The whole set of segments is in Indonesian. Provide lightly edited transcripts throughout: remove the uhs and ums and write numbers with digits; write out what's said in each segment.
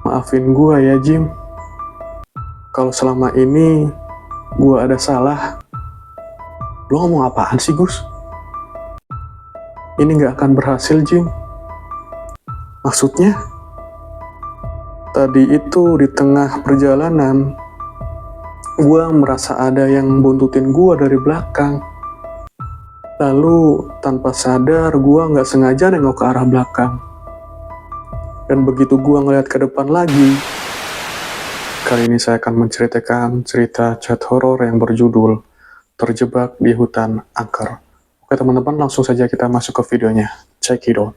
Maafin gua ya, Jim. Kalau selama ini gua ada salah. Lo ngomong apaan sih, Gus? Ini nggak akan berhasil, Jim. Maksudnya? Tadi itu di tengah perjalanan, gua merasa ada yang buntutin gua dari belakang. Lalu, tanpa sadar, gua nggak sengaja nengok ke arah belakang. Dan begitu gua ngeliat ke depan lagi, kali ini saya akan menceritakan cerita chat horor yang berjudul Terjebak di Hutan Angker. Oke teman-teman, langsung saja kita masuk ke videonya. Check it out.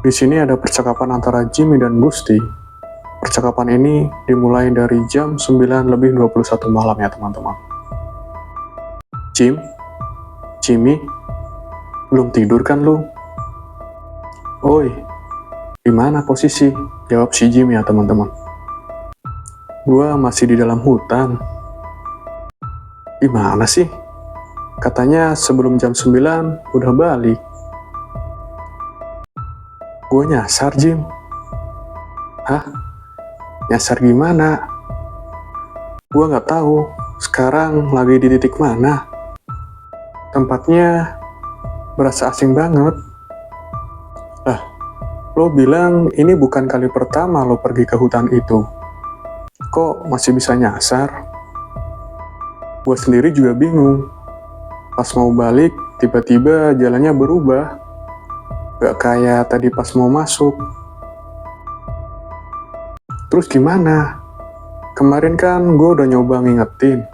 Di sini ada percakapan antara Jimmy dan Gusti. Percakapan ini dimulai dari jam 9:21 malam ya teman-teman. Jimmy, belum tidur kan lu? Oi, di mana posisi? Jawab si Jimmy ya teman-teman. Gua masih di dalam hutan. Gimana sih? Katanya sebelum jam 9 udah balik. Gue nyasar, Jim. Hah? Nyasar gimana? Gue nggak tahu. Sekarang lagi di titik mana? Tempatnya berasa asing banget. Lah, lo bilang ini bukan kali pertama lo pergi ke hutan itu. Kok masih bisa nyasar? Gue sendiri juga bingung. Pas mau balik, tiba-tiba jalannya berubah. Gak kayak tadi pas mau masuk. Terus gimana? Kemarin kan gue udah nyoba ngingetin.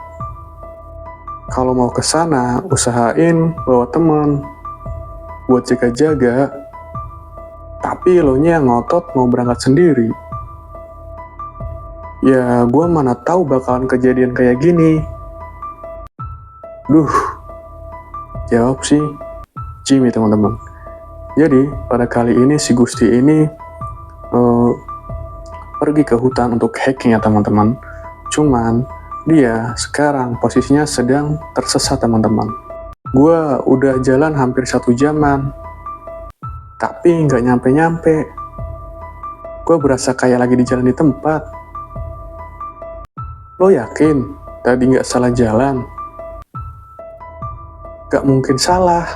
Kalau mau ke sana, usahain bawa temen buat jaga-jaga. Tapi lo nya ngotot mau berangkat sendiri. Ya, gue mana tahu bakalan kejadian kayak gini. Duh, jawab sih Jimmy teman-teman. Jadi, pada kali ini si Gusti ini pergi ke hutan untuk hiking ya teman-teman. Cuman, dia sekarang posisinya sedang tersesat teman-teman. Gua udah jalan hampir 1 jaman, tapi nggak nyampe-nyampe. Gua berasa kayak lagi di jalan di tempat. Lo yakin tadi nggak salah jalan? Gak mungkin salah.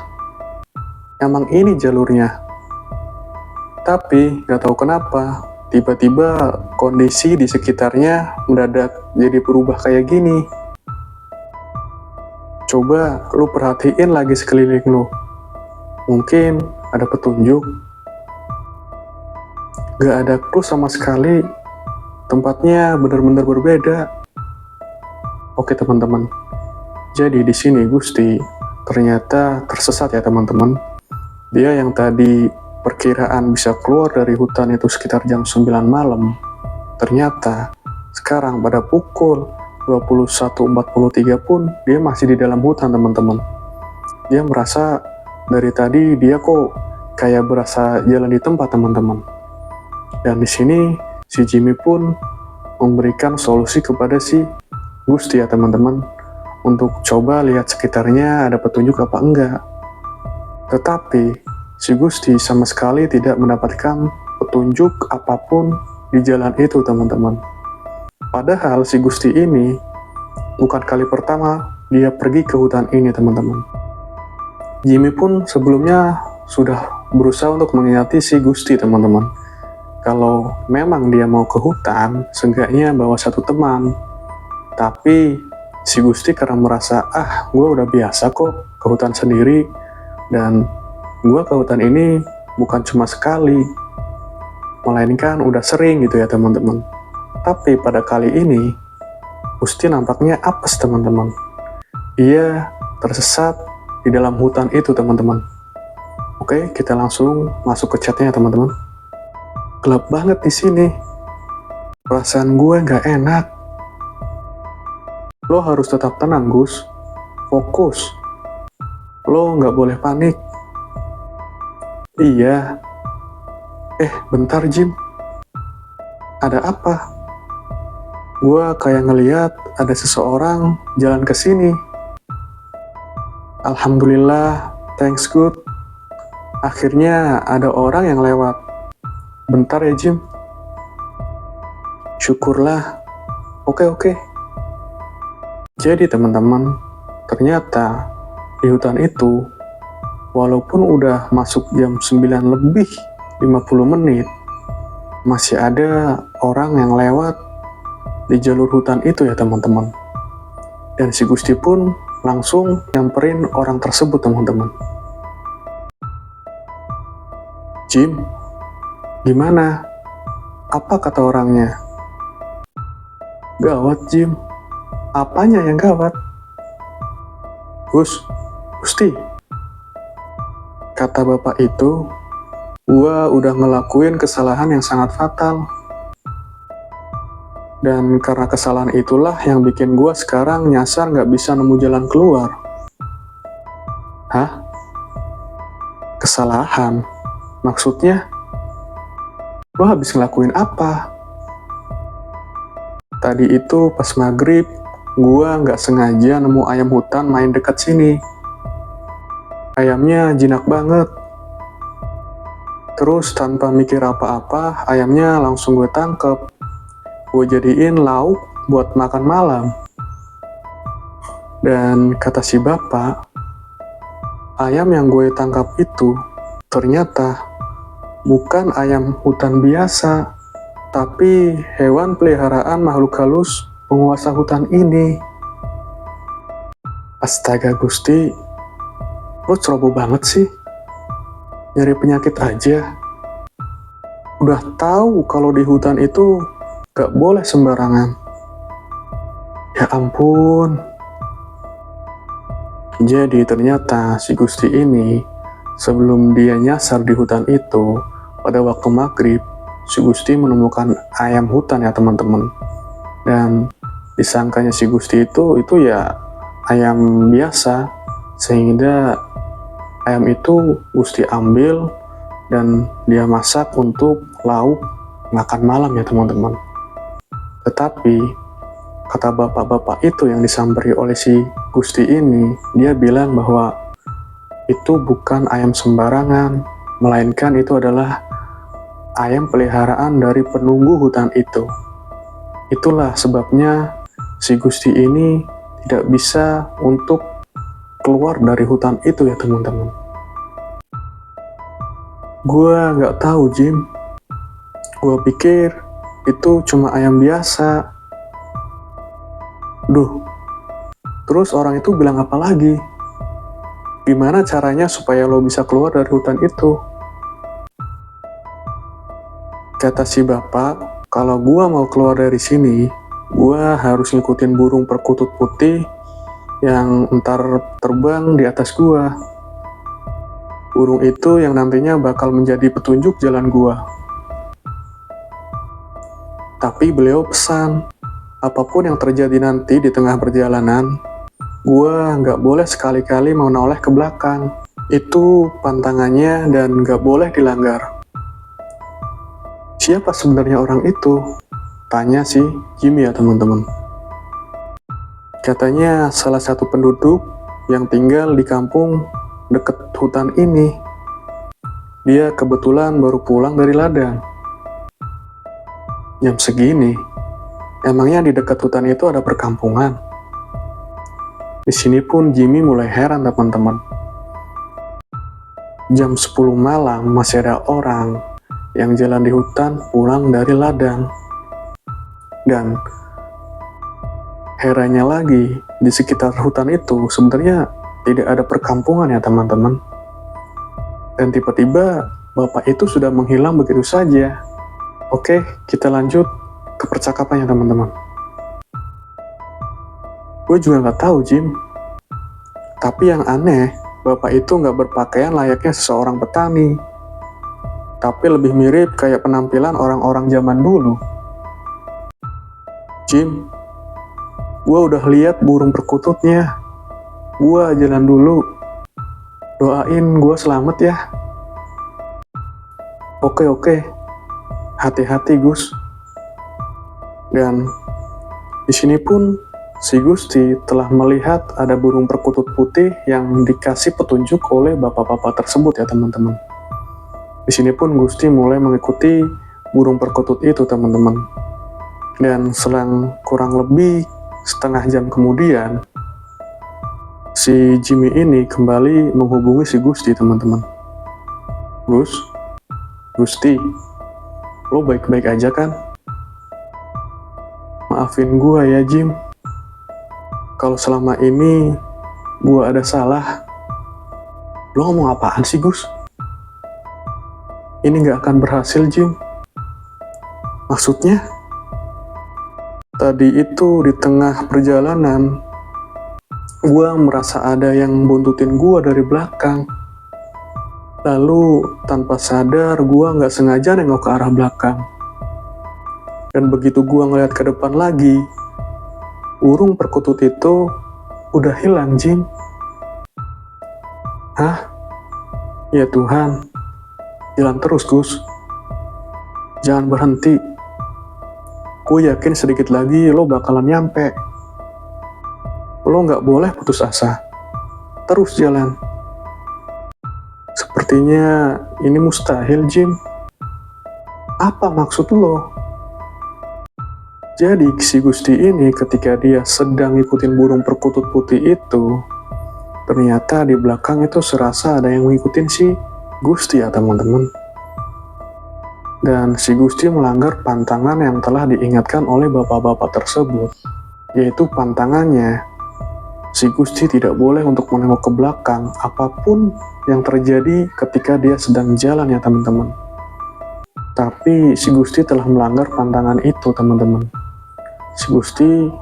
Emang ini jalurnya. Tapi gak tahu kenapa, tiba-tiba kondisi di sekitarnya mendadak jadi berubah kayak gini. Coba lu perhatiin lagi sekeliling lu. Mungkin ada petunjuk. Gak ada clue sama sekali. Tempatnya benar-benar berbeda. Oke teman-teman. Jadi di sini Gusti ternyata tersesat ya teman-teman. Dia yang tadi perkiraan bisa keluar dari hutan itu sekitar jam 9 malam, ternyata sekarang pada pukul 21.43 pun dia masih di dalam hutan teman-teman. Dia merasa dari tadi dia kok kayak berasa jalan di tempat teman-teman. Dan di sini si Jimmy pun memberikan solusi kepada si Gusti ya teman-teman, untuk coba lihat sekitarnya ada petunjuk apa enggak. Tetapi si Gusti sama sekali tidak mendapatkan petunjuk apapun di jalan itu teman-teman. Padahal si Gusti ini bukan kali pertama dia pergi ke hutan ini teman-teman. Jimmy pun sebelumnya sudah berusaha untuk mengingati si Gusti teman-teman. Kalau memang dia mau ke hutan, seenggaknya bawa 1 teman. Tapi si Gusti karena merasa, gue udah biasa kok ke hutan sendiri, dan gue ke hutan ini bukan cuma sekali, melainkan udah sering gitu ya teman-teman. Tapi pada kali ini, Gusti nampaknya apes teman-teman. Dia tersesat di dalam hutan itu teman-teman. Oke, kita langsung masuk ke chatnya teman-teman. Gelap banget di sini. Perasaan gue nggak enak. Lo harus tetap tenang, Gus. Fokus. Lo nggak boleh panik. Iya. Bentar, Jim. Ada apa? Gua kayak ngeliat ada seseorang jalan ke sini. Alhamdulillah, thanks good. Akhirnya ada orang yang lewat. Bentar ya Jim. Syukurlah. Oke. Jadi teman-teman, ternyata di hutan itu, walaupun udah masuk jam 9 lebih 50 menit, masih ada orang yang lewat di jalur hutan itu ya teman-teman. Dan si Gusti pun langsung nyamperin orang tersebut teman-teman. Jim, gimana? Apa kata orangnya? Gawat Jim. Apanya yang gawat? Gusti, kata bapak itu, gua udah ngelakuin kesalahan yang sangat fatal. Dan karena kesalahan itulah yang bikin gua sekarang nyasar nggak bisa nemu jalan keluar. Hah? Kesalahan? Maksudnya? Lo habis ngelakuin apa? Tadi itu pas maghrib, gua nggak sengaja nemu ayam hutan main dekat sini. Ayamnya jinak banget. Terus tanpa mikir apa-apa, ayamnya langsung gue tangkep. Gue jadiin lauk buat makan malam. Dan kata si bapak, ayam yang gue tangkap itu ternyata bukan ayam hutan biasa, tapi hewan peliharaan makhluk halus penguasa hutan ini. Astaga Gusti, lo ceroboh banget sih. Nyari penyakit aja. Udah tahu kalau di hutan itu gak boleh sembarangan. Ya ampun. Jadi ternyata si Gusti ini, sebelum dia nyasar di hutan itu, pada waktu maghrib, si Gusti menemukan ayam hutan ya teman-teman. Dan disangkanya si Gusti itu ya ayam biasa, sehingga ayam itu Gusti ambil dan dia masak untuk lauk makan malam ya teman-teman. Tetapi kata bapak-bapak itu yang disamperi oleh si Gusti ini, dia bilang bahwa itu bukan ayam sembarangan, melainkan itu adalah ayam peliharaan dari penunggu hutan itu. Itulah sebabnya si Gusti ini tidak bisa untuk keluar dari hutan itu ya teman-teman. Gua nggak tahu Jim. Gua pikir itu cuma ayam biasa. Terus orang itu bilang apa lagi? Gimana caranya supaya lo bisa keluar dari hutan itu? Kata si bapak, kalau gua mau keluar dari sini, gua harus ngikutin burung perkutut putih yang ntar terbang di atas gua. Burung itu yang nantinya bakal menjadi petunjuk jalan gua. Tapi beliau pesan, apapun yang terjadi nanti di tengah perjalanan, gua nggak boleh sekali-kali menoleh ke belakang. Itu pantangannya dan nggak boleh dilanggar. Siapa sebenarnya orang itu? Tanya si Jimmy ya teman-teman. Katanya salah satu penduduk yang tinggal di kampung deket hutan ini. Dia kebetulan baru pulang dari ladang. Jam segini, emangnya di dekat hutan itu ada perkampungan? Di sini pun Jimmy mulai heran teman-teman. Jam 10 malam masih ada orang yang jalan di hutan pulang dari ladang. Dan herannya lagi, di sekitar hutan itu sebenarnya tidak ada perkampungan ya teman-teman. Dan tiba-tiba bapak itu sudah menghilang begitu saja. Oke, kita lanjut ke percakapannya teman-teman. Gue juga nggak tahu Jim. Tapi yang aneh, bapak itu nggak berpakaian layaknya seseorang petani. Tapi lebih mirip kayak penampilan orang-orang zaman dulu. Jim, gue udah lihat burung perkututnya. Gue jalan dulu. Doain gue selamat ya. Oke. Hati-hati Gus. Dan di sini pun si Gusti telah melihat ada burung perkutut putih yang dikasih petunjuk oleh bapak-bapak tersebut ya teman-teman. Di sini pun Gusti mulai mengikuti burung perkutut itu, teman-teman. Dan selang kurang lebih setengah jam kemudian, si Jimmy ini kembali menghubungi si Gusti, teman-teman. Gusti, lo baik-baik aja kan? Maafin gua ya, Jim. Kalau selama ini gua ada salah. Lo ngomong apaan sih, Gus? Ini gak akan berhasil, Jim. Maksudnya? Tadi itu di tengah perjalanan, gua merasa ada yang buntutin gua dari belakang. Lalu tanpa sadar gua gak sengaja nengok ke arah belakang. Dan begitu gua ngeliat ke depan lagi, burung perkutut itu udah hilang, Jim. Hah? Ya Tuhan, jalan terus, Gus. Jangan berhenti. Gue yakin sedikit lagi lo bakalan nyampe. Lo gak boleh putus asa. Terus jalan. Sepertinya ini mustahil, Jim. Apa maksud lo? Jadi si Gusti ini ketika dia sedang ngikutin burung perkutut putih itu, ternyata di belakang itu serasa ada yang ngikutin si Gusti ya, teman-teman. Dan si Gusti melanggar pantangan yang telah diingatkan oleh bapak-bapak tersebut, yaitu pantangannya si Gusti tidak boleh untuk menengok ke belakang apapun yang terjadi ketika dia sedang jalan ya, teman-teman. Tapi si Gusti telah melanggar pantangan itu, teman-teman. Si Gusti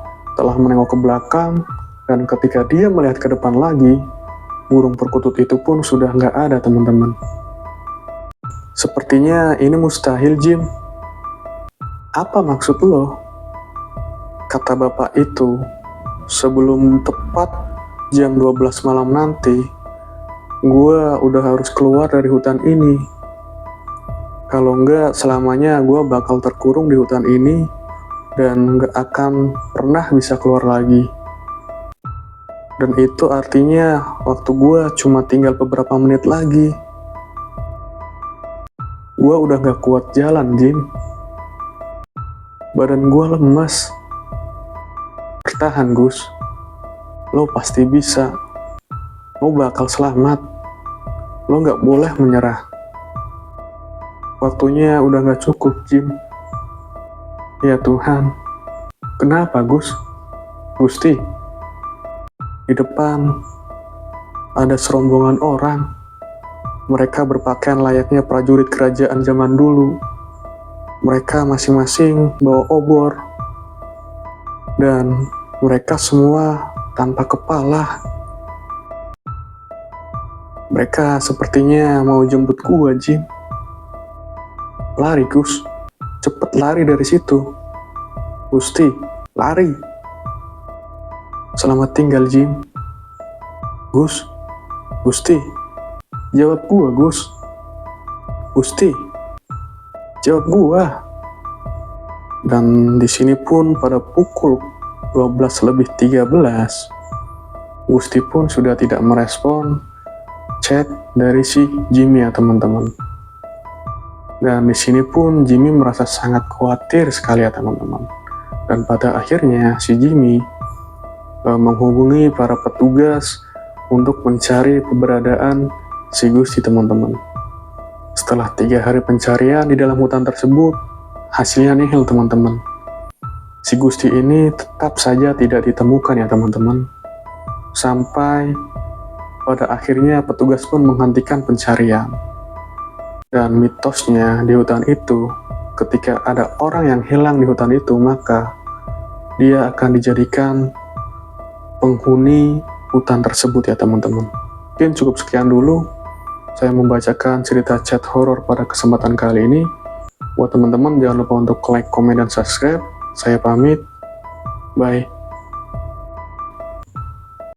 telah menengok ke belakang, dan ketika dia melihat ke depan lagi, burung perkutut itu pun sudah nggak ada, teman-teman. Sepertinya ini mustahil, Jim. Apa maksud lo? Kata bapak itu, sebelum tepat jam 12 malam nanti, gue udah harus keluar dari hutan ini. Kalau enggak, selamanya gue bakal terkurung di hutan ini dan gak akan pernah bisa keluar lagi. Dan itu artinya waktu gue cuma tinggal beberapa menit lagi. Gue udah gak kuat jalan, Jim. Badan gue lemas. Bertahan, Gus. Lo pasti bisa. Lo bakal selamat. Lo gak boleh menyerah. Waktunya udah gak cukup, Jim. Ya Tuhan, kenapa, Gus? Gusti, di depan ada serombongan orang. Mereka berpakaian layaknya prajurit kerajaan zaman dulu. Mereka masing-masing bawa obor. Dan mereka semua tanpa kepala. Mereka sepertinya mau jemput gua, Jim. Lari, Gus. Cepet lari dari situ. Gusti, lari. Selamat tinggal, Jim. Gus, Gusti, jawab gua, Gus. Gusti, jawab gua. Dan di sini pun pada pukul 12:13, Gusti pun sudah tidak merespon chat dari si Jimmy ya, teman-teman. Dan di sini pun Jimmy merasa sangat khawatir sekali ya, teman-teman. Dan pada akhirnya si Jimmy menghubungi para petugas untuk mencari keberadaan si Gusti, teman-teman. Setelah 3 hari pencarian di dalam hutan tersebut, hasilnya nihil, teman-teman. Si Gusti ini tetap saja tidak ditemukan ya, teman-teman. Sampai pada akhirnya petugas pun menghentikan pencarian. Dan mitosnya di hutan itu, ketika ada orang yang hilang di hutan itu, maka dia akan dijadikan penghuni hutan tersebut ya, teman-teman. Mungkin cukup sekian dulu saya membacakan cerita chat horor pada kesempatan kali ini. Buat teman-teman jangan lupa untuk like, komen, dan subscribe. Saya pamit. Bye.